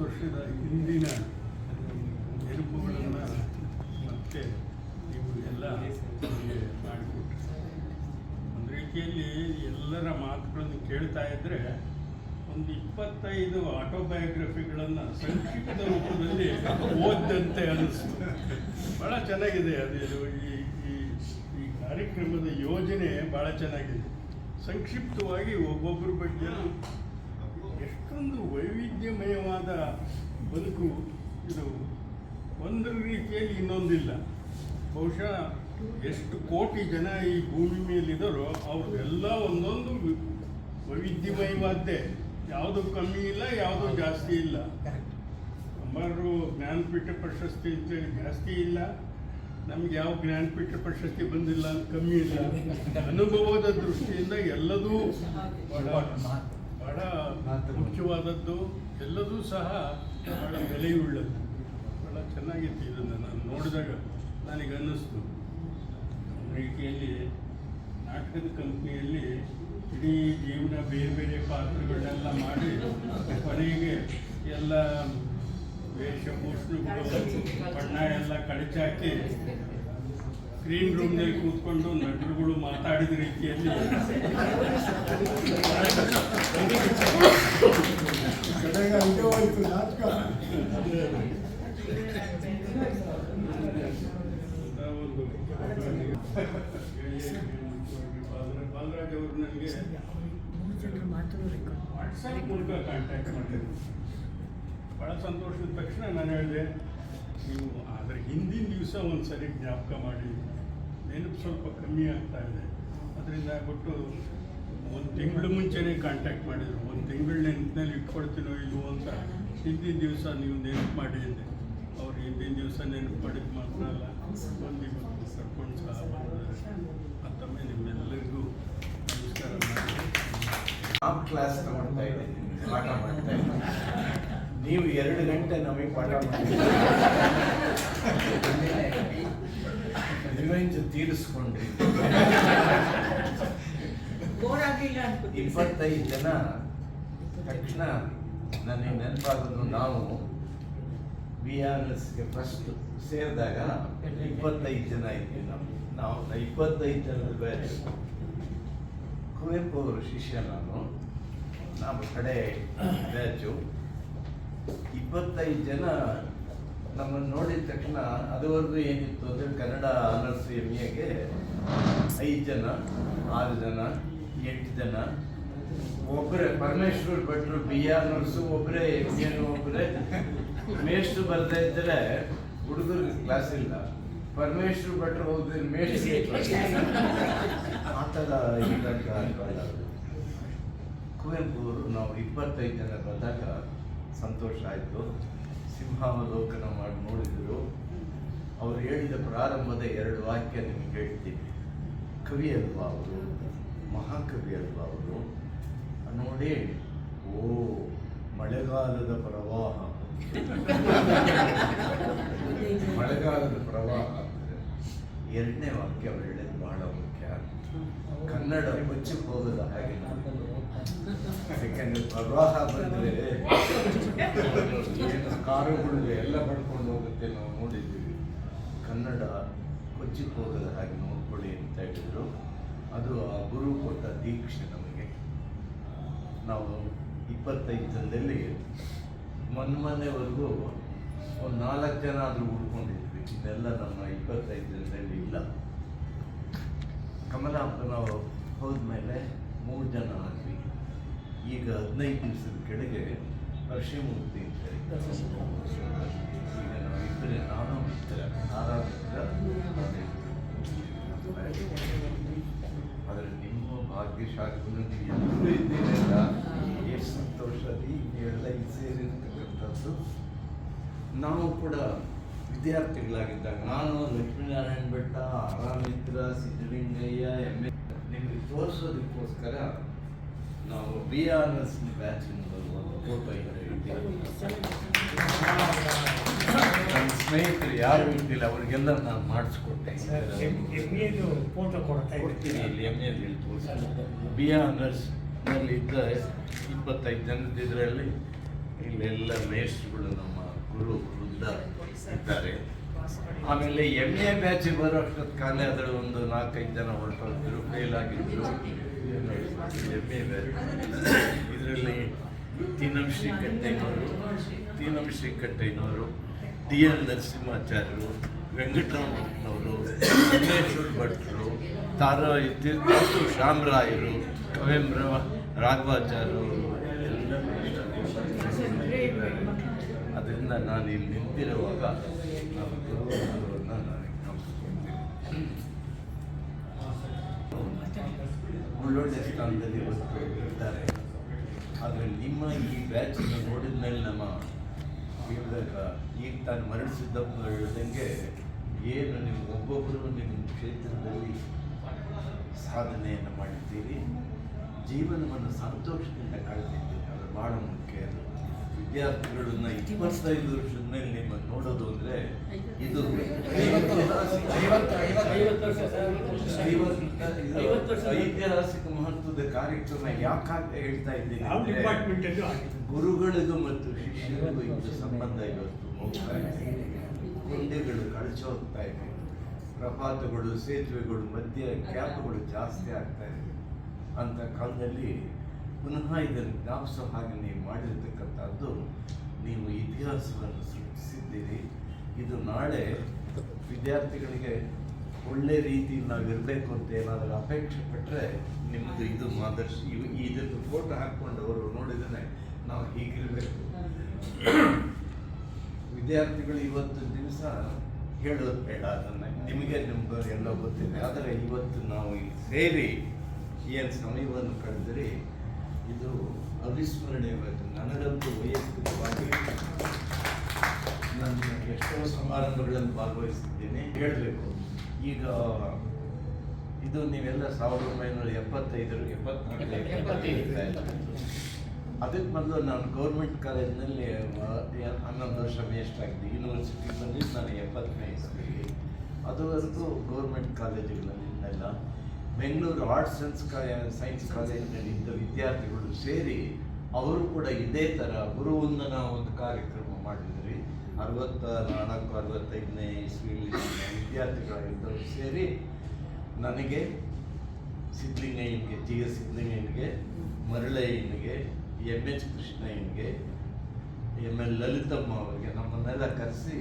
ವರ್ಷದ ಹಿಂದಿನ ನೆನಪುಗಳನ್ನು ಮತ್ತೆ ನೀವು ಎಲ್ಲ ಮಾಡಿಕೊಟ್ರಿ. ಒಂದು ರೀತಿಯಲ್ಲಿ ಎಲ್ಲರ ಮಾತುಗಳನ್ನು ಕೇಳ್ತಾ ಇದ್ದರೆ ಒಂದು 25 ಆಟೋಬಯೋಗ್ರಫಿಗಳನ್ನು ಸಂಕ್ಷಿಪ್ತ ರೂಪದಲ್ಲಿ ಓದಂತೆ ಅನ್ನಿಸ್ತು. ಭಾಳ ಚೆನ್ನಾಗಿದೆ ಅದು. ಈ ಕಾರ್ಯಕ್ರಮದ ಯೋಜನೆ ಭಾಳ ಚೆನ್ನಾಗಿದೆ. ಸಂಕ್ಷಿಪ್ತವಾಗಿ ಒಬ್ಬೊಬ್ಬರ ಬಗ್ಗೆ ಎಷ್ಟೊಂದು ವೈವಿಧ್ಯಮಯವಾದ ಬದುಕು ಇದು. ಒಂದು ರೀತಿಯಲ್ಲಿ ಇನ್ನೊಂದಿಲ್ಲ. ಬಹುಶಃ ಎಷ್ಟು ಕೋಟಿ ಜನ ಈ ಭೂಮಿ ಮೇಲಿದ್ದಾರೋ ಅವ್ರಿಗೆಲ್ಲ ಒಂದೊಂದು ವೈವಿಧ್ಯಮಯವಾದ್ದೇ. ಯಾವುದು ಕಮ್ಮಿ ಇಲ್ಲ, ಯಾವುದು ಜಾಸ್ತಿ ಇಲ್ಲ. ಅಮರರು ಜ್ಞಾನಪೀಠ ಪ್ರಶಸ್ತಿ ಅಂತೇಳಿ ಜಾಸ್ತಿ ಇಲ್ಲ, ನಮ್ಗೆ ಯಾವ ಜ್ಞಾನಪೀಠ ಪ್ರಶಸ್ತಿ ಬಂದಿಲ್ಲ ಅಂತ ಕಮ್ಮಿ ಇಲ್ಲ. ಅನುಭವದ ದೃಷ್ಟಿಯಿಂದ ಎಲ್ಲದೂ ಬಹಳ ಮುಖ್ಯವಾದದ್ದು, ಎಲ್ಲದೂ ಸಹ ಬಹಳ ಬೆಲೆಯುಳ್ಳದ್ದು. ಬಹಳ ಚೆನ್ನಾಗಿತ್ತು. ಇದನ್ನು ನಾನು ನೋಡಿದಾಗ ನನಗೆ ಅನ್ನಿಸ್ತು, ರೀತಿಯಲ್ಲಿ ನಾಟಕದ ಕಂಪ್ನಿಯಲ್ಲಿ ಇಡೀ ಜೀವನ ಬೇರೆ ಬೇರೆ ಪಾತ್ರಗಳನ್ನೆಲ್ಲ ಮಾಡಿ ಕೊನೆಗೆ ಎಲ್ಲ ವೇಷಭೂಷಣಗಳು ಬಣ್ಣ ಎಲ್ಲ ಕಳಚಾಕಿ ಸ್ಕ್ರೀನ್ ರೂಮ್ನಲ್ಲಿ ಕೂತ್ಕೊಂಡು ನಟರುಗಳು ಮಾತಾಡಿದ ರೀತಿಯಲ್ಲಿ ಒಂದು ಬಾಲರಾಜ್ ಅವರು ನನಗೆ ವಾಟ್ಸಪ್ ಮೂಲಕ ಕಾಂಟ್ಯಾಕ್ಟ್ ಮಾಡಿದ್ರು. ಭಾಳ ಸಂತೋಷದ ತಕ್ಷಣ ನಾನು ಹೇಳಿದೆ, ನೀವು ಅದರ ಹಿಂದಿನ ದಿವಸ ಒಂದು ಸರಿ ಜ್ಞಾಪಕ ಮಾಡಿ, ನೆನಪು ಸ್ವಲ್ಪ ಕಮ್ಮಿ ಆಗ್ತಾ ಇದೆ, ಅದರಿಂದ ಬಿಟ್ಟು ಒಂದು ತಿಂಗಳು ಮುಂಚೆನೇ ಕಾಂಟ್ಯಾಕ್ಟ್ ಮಾಡಿದರು. ಒಂದು ತಿಂಗಳು ನೆನಪಿನಲ್ಲಿ ಇಟ್ಕೊಳ್ತೀನೋ ಇಲ್ವೋ ಅಂತ ಹಿಂದಿನ ದಿವಸ ನೀವು ನೆನಪು ಮಾಡಿ ಅಂದೆ. ಅವ್ರು ಹಿಂದಿನ ದಿವಸ ನೆನಪು ಮಾಡಿದ್ದು ಮಾತ್ರ ಅಲ್ಲ, ಬಂದು ಇವತ್ತು ಕರ್ಕೊಂಡು ಸಹ ಬಂದಿದ್ದಾರೆ. ಮತ್ತೊಮ್ಮೆ ನಿಮ್ಮೆಲ್ಲರಿಗೂ ನಮಸ್ಕಾರ ಮಾಡಿ. ಕ್ಲಾಸ್ ಮಾಡ್ತಾ ಇದ್ದೀನಿ, ಪಾಠ ಮಾಡ್ತಾ ಇದ್ದೀನಿ. ನೀವು 2 ಗಂಟೆ ನಮಗೆ ಪಾಠ ಮಾಡಿ ರಿವೆಂಜ್ ತೀರಿಸ್ಕೊಂಡ್ರಿ. 25 ಜನ ತಕ್ಷಣ ನನಗೆ ನೆನಪಾಗೋದು, ನಾವು BRSಗೆ ಫಸ್ಟ್ ಸೇರಿದಾಗ 25 ಜನ ಇದ್ವಿ. ನಾವು 25 ಜನದ ಬ್ಯಾಚ್. ಕುವೆಂಪು ಅವರು ಶಿಷ್ಯ, ನಾವು ಕಡೆ ಬ್ಯಾಚು. 25 ಜನ ನಮ್ಮನ್ನು ನೋಡಿದ ತಕ್ಷಣ ಅದುವರೆಗೂ ಏನಿತ್ತು ಅಂದರೆ ಕನ್ನಡ ಆನರ್ಸ್ MAಗೆ 5 ಜನ, 6 ಜನ, 8 ಜನ, ಒಬ್ಬರೇ ಪರಮೇಶ್ವರ್ ಭಟ್ರು BRS ಒಬ್ಬರೇ, MA ಒಬ್ಬರೇ. ಮೇಷ್ಟ್ರು ಬರ್ತಾ ಇದ್ದರೆ ಹುಡುಗರಿಗೆ ಕ್ಲಾಸ್ ಇಲ್ಲ, ಪರಮೇಶ್ವರ್ ಭಟ್ರು ಹೋದ್ರೆ ಮೇಷ್ಟ್ರು ಆ ಥರ ಇದ್ದಾಗ ಕುವೆಂಪು ಅವರು ನಾವು 25 ಜನ ಬಂದಾಗ ಸಂತೋಷ ಆಯಿತು. ಸಿಂಹಾವಲೋಕನ ಮಾಡಿ ನೋಡಿದರು. ಅವರು ಹೇಳಿದ ಪ್ರಾರಂಭದ 2 ವಾಕ್ಯ ನಿಮಗೆ ಹೇಳ್ತೀನಿ. ಕವಿ ಅಲ್ವಾ ಅವರು, ಮಹಾಕವಿ ಅಲ್ವಾ ಅವರು ನೋಡಿ. ಓ ಮಳೆಗಾಲದ ಪ್ರವಾಹ, ಮಳೆಗಾಲದ ಪ್ರವಾಹ. 2ನೇ ವಾಕ್ಯ ಅವರು ಹೇಳಿದ ಬಹಳ ಮುಖ್ಯ. ಕನ್ನಡ ಮುಚ್ಚಿ ಹೋಗದ ಹಾಗೆ. ಯಾಕೆಂದ್ರೆ ಪ್ರವಾಹ ಬಂದರೆ ಏನು ಕಾರುಗಳು ಎಲ್ಲ ಪಡ್ಕೊಂಡು ಹೋಗುತ್ತೆ, ನಾವು ನೋಡಿದ್ದೀವಿ. ಕನ್ನಡ ಕೊಚ್ಚಿ ಹೋಗದ ಹಾಗೆ ನೋಡ್ಕೊಳ್ಳಿ ಅಂತ ಹೇಳಿದ್ರು. ಅದು ಆ ಗುರು ಕೊಟ್ಟ ದೀಕ್ಷೆ ನಮಗೆ. ನಾವು 25 ಜನದಲ್ಲಿ ಮೊನ್ನೆವರೆಗೂ ಒಂದು 4 ಜನ ಆದರೂ ಉಳ್ಕೊಂಡಿದ್ವಿ. ಇದೆಲ್ಲ ನಮ್ಮ 25 ಜನದಲ್ಲಿ ಇಲ್ಲ. ಕಮಲಾಪನವರು ಹೋದ್ಮೇಲೆ 3 ಜನ ಆದ್ವಿ. ಈಗ 15 ದಿವಸದ ಕೆಳಗೆ ಹರ್ಷಿಮೂರ್ತಿ ಅಂತ ಈಗ ನಾವು ಇಬ್ಬರೇ, ನಾನು ಆರಾಮಿದ್ರ. ಆದರೆ ನಿಮ್ಮ ಭಾಗ್ಯಶಾಲಿಗಳು ಎಲ್ಲರೂ ಇದ್ದೀರಲ್ಲ, ಎಷ್ಟು ಸಂತೋಷ. ನೀವೆಲ್ಲ ಇಲ್ಲಿ ಸೇರಿರ್ತಕ್ಕಂಥದ್ದು. ನಾವು ಕೂಡ ವಿದ್ಯಾರ್ಥಿಗಳಾಗಿದ್ದಾಗ ನಾನು ಲಕ್ಷ್ಮೀನಾರಾಯಣ ಭಟ್ಟ, ಆರಾಮಿತ್ರ, ಸಿದ್ದಲಿಂಗಯ್ಯ, MA ನಿಮಗೆ ತೋರಿಸೋದಕ್ಕೋಸ್ಕರ ನಾವು BRS ಬ್ಯಾಚ್ ಒಂದು ಫೋಟೋ ನನ್ನ ಸ್ನೇಹಿತರು ಯಾರು ಇದ್ದಿಲ್ಲ, ಅವರಿಗೆಲ್ಲ ನಾನು ಮಾಡಿಸ್ಕೊಟ್ಟೆ. ಫೋಟೋ ಕೊಡ್ತೀನಿ ಇಲ್ಲಿ. MAದಲ್ಲಿ ತೋರಿಸಿ BRS ನಲ್ಲಿ ಇದ್ದ 25 ಜನದ ಇದರಲ್ಲಿ ಇಲ್ಲೆಲ್ಲ ಮೇಷ್ಟ್ರುಗಳು ನಮ್ಮ ಗುರು ವೃಂದ ಇದ್ದಾರೆ. ಆಮೇಲೆ MA ಬ್ಯಾಚಿಗೆ ಬರೋ ಅಷ್ಟೊತ್ತು ಕಾಲ ಅದರ ಒಂದು 4-5 ಜನ ಹೊರಟೋದ್ರು, ಫೇಲ್ ಆಗಿದ್ರು. MA ಬ್ಯಾಚ್ ಇದರಲ್ಲಿ ತೀನಂ ಶ್ರೀಕಂಠಯ್ಯನವರು, DL ನರಸಿಂಹಾಚಾರ್ಯರು, ವೆಂಕಟರಾಮಪ್ಪನವರು, ಸಂಗಮೇಶ್ವರ ಭಟ್ರು, ತೀರ್ಥಾಸ್ತು ಶ್ಯಾಮರಾಯರು, ಕವೇಂದ್ರ ರಾಘವಾಚಾರ್ಯರು ಎಲ್ಲ ಅದರಿಂದ ನಾನು ಇಲ್ಲಿ ನಿಂತಿರುವಾಗ ನಮ್ಮ ಗುರುವರನ್ನ ನಾನು ಜ್ಞಾಪಿಸ್ಕೊಳ್ತೀನಿ. ಒಳ್ಳೊಳ್ಳೆ ಸ್ಥಾನದಲ್ಲಿ ಇವತ್ತು ಇದ್ದಾರೆ. ಆದರೆ ನಿಮ್ಮ ಈ ಬ್ಯಾಚನ್ನು ನೋಡಿದ ಮೇಲೆ ನಮ್ಮ ಈಗ ತಾನು ಮರಳಿಸಿದ್ದಪ್ಪ ಹೇಳ್ದಂಗೆ ಏನು ನೀವು ಒಬ್ಬೊಬ್ಬರು ನಿಮ್ಮ ಕ್ಷೇತ್ರದಲ್ಲಿ ಸಾಧನೆಯನ್ನು ಮಾಡಿದ್ದೀರಿ, ಜೀವನವನ್ನು ಸಂತೋಷದಿಂದ ಕಳೆದಿದ್ದೀರಿ. ಅದು ಭಾಳ ಮುಖ್ಯ. ಅದು ವಿದ್ಯಾರ್ಥಿಗಳನ್ನ 25 ವರ್ಷದ ಮೇಲೆ ನಿಮ್ಮನ್ನು ನೋಡೋದು ಅಂದರೆ ಇದು ಐತಿಹಾಸಿಕ ಮಹತ್ವದ ಕಾರ್ಯಕ್ರಮ. ಯಾಕಾಗ ಹೇಳ್ತಾ ಇದ್ದೀನಿ ಅಂದರೆ ಗುರುಗಳಿಗೂ ಮತ್ತು ಶಿಷ್ಯರಿಗೂ ಇದ್ದ ಸಂಬಂಧ ಇವತ್ತು ಹೋಗ್ತಾ ಇದೆ. ಕೊಂಡಿಗಳು ಕಳಚಿ ಹೋಗ್ತಾ ಇದೆ. ಪ್ರಪಾತಗಳು, ಸೇತುವೆಗಳು, ಮಧ್ಯ ಗ್ಯಾಪ್ಗಳು ಜಾಸ್ತಿ ಆಗ್ತಾ ಇದೆ. ಅಂತ ಕಾಲದಲ್ಲಿ ಪುನಃ ಇದನ್ನು ಜ್ಞಾಪಿಸೋ ಹಾಗೆ ನೀವು ಮಾಡಿರ್ತಕ್ಕಂಥದ್ದು, ನೀವು ಇತಿಹಾಸವನ್ನು ಸೃಷ್ಟಿಸಿದ್ದೀರಿ. ಇದು ನಾಳೆ ವಿದ್ಯಾರ್ಥಿಗಳಿಗೆ ಒಳ್ಳೆ ರೀತಿಯಲ್ಲಿ ನಾವು ಇರಬೇಕು ಅಂತ ಏನಾದರೂ ಅಪೇಕ್ಷೆ ಪಟ್ಟರೆ ನಿಮ್ಮದು ಇದು ಮಾದರ್ಶ. ಇದನ್ನು ಫೋಟೋ ಹಾಕ್ಕೊಂಡು ಅವರು ನೋಡಿದರೆ ನಾವು ಹೀಗಿರಬೇಕು. ವಿದ್ಯಾರ್ಥಿಗಳು ಇವತ್ತು ದಿವಸ ಹೇಳೋದು ಬೇಡ, ಅದನ್ನು ನಿಮಗೆ ನಿಮ್ದು ಎಲ್ಲ ಗೊತ್ತಿದೆ. ಆದರೆ ಇವತ್ತು ನಾವು ಸೇರಿ ಏನು ಸಮಯವನ್ನು ಕಳೆದರೆ ಇದು ಅವಿಸ್ಮರಣೀಯವಾಯಿತು. ನನಗಂತೂ ವೈಯಕ್ತಿಕವಾಗಿ ನಾನು ಎಷ್ಟೋ ಸಮಾರಂಭಗಳಲ್ಲಿ ಭಾಗವಹಿಸಿದ್ದೇನೆ. ಹೇಳಬೇಕು, ಈಗ ಇದು ನೀವೆಲ್ಲ 1975 ಅದಕ್ಕೆ ಮೊದಲು ನಾನು ಗೌರ್ಮೆಂಟ್ ಕಾಲೇಜಿನಲ್ಲಿ 11 ವರ್ಷ ವೇಸ್ಟ್ ಆಗಿದೆ. ಯೂನಿವರ್ಸಿಟಿ ಬಂದಿದ್ದು ನಾನು 70ನೇ ಇಸ್ವಿಗೆ. ಅದುವರೆಗೂ ಗೌರ್ಮೆಂಟ್ ಕಾಲೇಜುಗಳನ್ನೆಲ್ಲ ಬೆಂಗಳೂರು ಆರ್ಟ್ಸ್ ಆ್ಯಂಡ್ ಸೈನ್ಸ್ ಕಾಲೇಜಿನಲ್ಲಿ ಇದ್ದ ವಿದ್ಯಾರ್ಥಿಗಳು ಸೇರಿ ಅವರು ಕೂಡ ಇದೇ ಥರ ಗುರುವಂದನ ಒಂದು ಕಾರ್ಯಕ್ರಮ ಮಾಡಿದ್ರಿ. 64-65ನೇ ಇಸ್ವಿಯಲ್ಲಿ ವಿದ್ಯಾರ್ಥಿಗಳಾಗಿದ್ದವರು ಸೇರಿ ನನಗೆ, ಸಿದ್ಧಲಿಂಗಯ್ಯನಿಗೆ, GS ಸಿದ್ಧಲಿಂಗಯ್ಯನಿಗೆ, ಮರಳಯ್ಯನಿಗೆ, MH ಕೃಷ್ಣಯ್ಯನಿಗೆ, ML ಲಲಿತಮ್ಮ ಅವರಿಗೆ ನಮ್ಮನ್ನೆಲ್ಲ ಕರೆಸಿ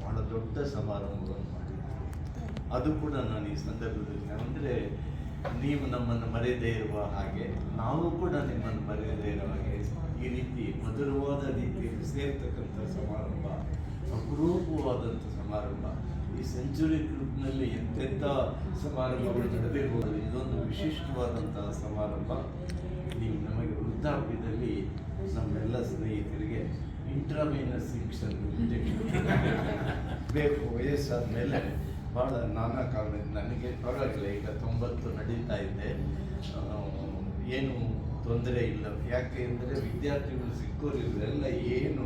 ಭಾಳ ದೊಡ್ಡ ಸಮಾರಂಭವನ್ನು ಮಾಡಿದ್ರು. ಅದು ಕೂಡ ನಾನು ಈ ಸಂದರ್ಭದಲ್ಲಿ ಅಂದರೆ ನೀವು ನಮ್ಮನ್ನು ಮರೆಯದೇ ಇರುವ ಹಾಗೆ, ನಾವು ಕೂಡ ನಿಮ್ಮನ್ನು ಮರೆಯದೇ ಇರುವ ಹಾಗೆ ಈ ರೀತಿ ಮಧುರವಾದ ರೀತಿಯಲ್ಲಿ ಸೇರ್ತಕ್ಕಂಥ ಸಮಾರಂಭ, ಅಪರೂಪವಾದಂಥ ಸಮಾರಂಭ. ಈ ಸೆಂಚುರಿ ಗ್ರೂಪ್ನಲ್ಲಿ ಎಂತೆಂಥ ಸಮಾರಂಭಗಳು ನಡೆದಿರ್ಬೋದು, ಇದೊಂದು ವಿಶಿಷ್ಟವಾದಂತಹ ಸಮಾರಂಭ. ನೀವು ನಮಗೆ ವೃದ್ಧಾಪ್ಯದಲ್ಲಿ ನಮ್ಮೆಲ್ಲ ಸ್ನೇಹಿತರಿಗೆ ಇಂಟ್ರಾವೇನಸ್ ಇಂಜೆಕ್ಷನ್ ಬೇಕು. ವಯಸ್ಸಾದ ಮೇಲೆ ಭಾಳ ನಾನಾ ಕಾರಣದಿಂದ ನನಗೆ ಪರವಾಗಿಲ್ಲ, ಈಗ 90 ನಡೀತಾ ಇದೆ, ಏನು ತೊಂದರೆ ಇಲ್ಲ. ಯಾಕೆ ಅಂದರೆ ವಿದ್ಯಾರ್ಥಿಗಳು ಸಿಕ್ಕೋರು ಇವರೆಲ್ಲ ಏನು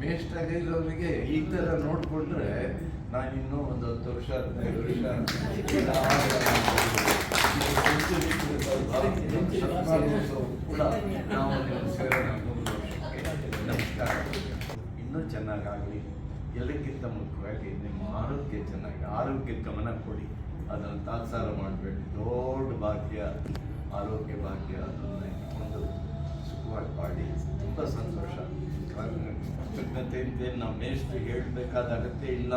ವೇಸ್ಟ್ ಆಗಿರೋರಿಗೆ ಈ ಥರ ನೋಡಿಕೊಂಡ್ರೆ ನಾನಿನ್ನೂ ಒಂದು 10 ವರ್ಷ 15 ವರ್ಷ ಕೂಡ ನಾವು ಸೇರೋಣ. 3 ವರ್ಷಕ್ಕೆ ನಮಸ್ಕಾರ. ಇನ್ನೂ ಚೆನ್ನಾಗಾಗಲಿ. ಎಲ್ಲಕ್ಕಿಂತ ಮುಖ್ಯವಾಗಿ ನಿಮ್ಮ ಆರೋಗ್ಯ ಚೆನ್ನಾಗಿ, ಆರೋಗ್ಯಕ್ಕೆ ಗಮನ ಕೊಡಿ. ಅದನ್ನು ತಾತ್ಸಾರ ಮಾಡಬೇಡಿ. ದೊಡ್ಡ ಭಾಗ್ಯ ಆರೋಗ್ಯ ಭಾಗ್ಯ. ಅದನ್ನು ಇಟ್ಕೊಂಡು ಸುಖವಾಗಿ ಮಾಡಿ. ತುಂಬ ಸಂತೋಷ. ಕೃತಜ್ಞತೆ ಅಂತೇನು ನಮ್ಮ ಮೇಷ್ಟ್ರು ಹೇಳಬೇಕಾದ ಅಗತ್ಯ ಇಲ್ಲ.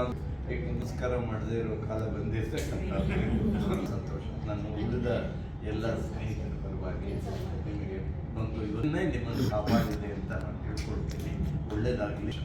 ನಮಸ್ಕಾರ ಮಾಡದೇ ಇರೋ ಕಾಲ ಬಂದಿರ್ತಕ್ಕಂಥ ಸಂತೋಷ. ನಾನು ಉಳಿದ ಎಲ್ಲ ಸ್ನೇಹಿತರ ಪರವಾಗಿ ನಿಮಗೆ ಒಂದು ಇವನ್ನೇ ನಿಮ್ಮನ್ನು ಕಾಪಾಡಿದೆ ಅಂತ ನಾನು ತಿಳ್ಕೊಳ್ತೀನಿ. ಒಳ್ಳೆಯದಾಗಲಿ.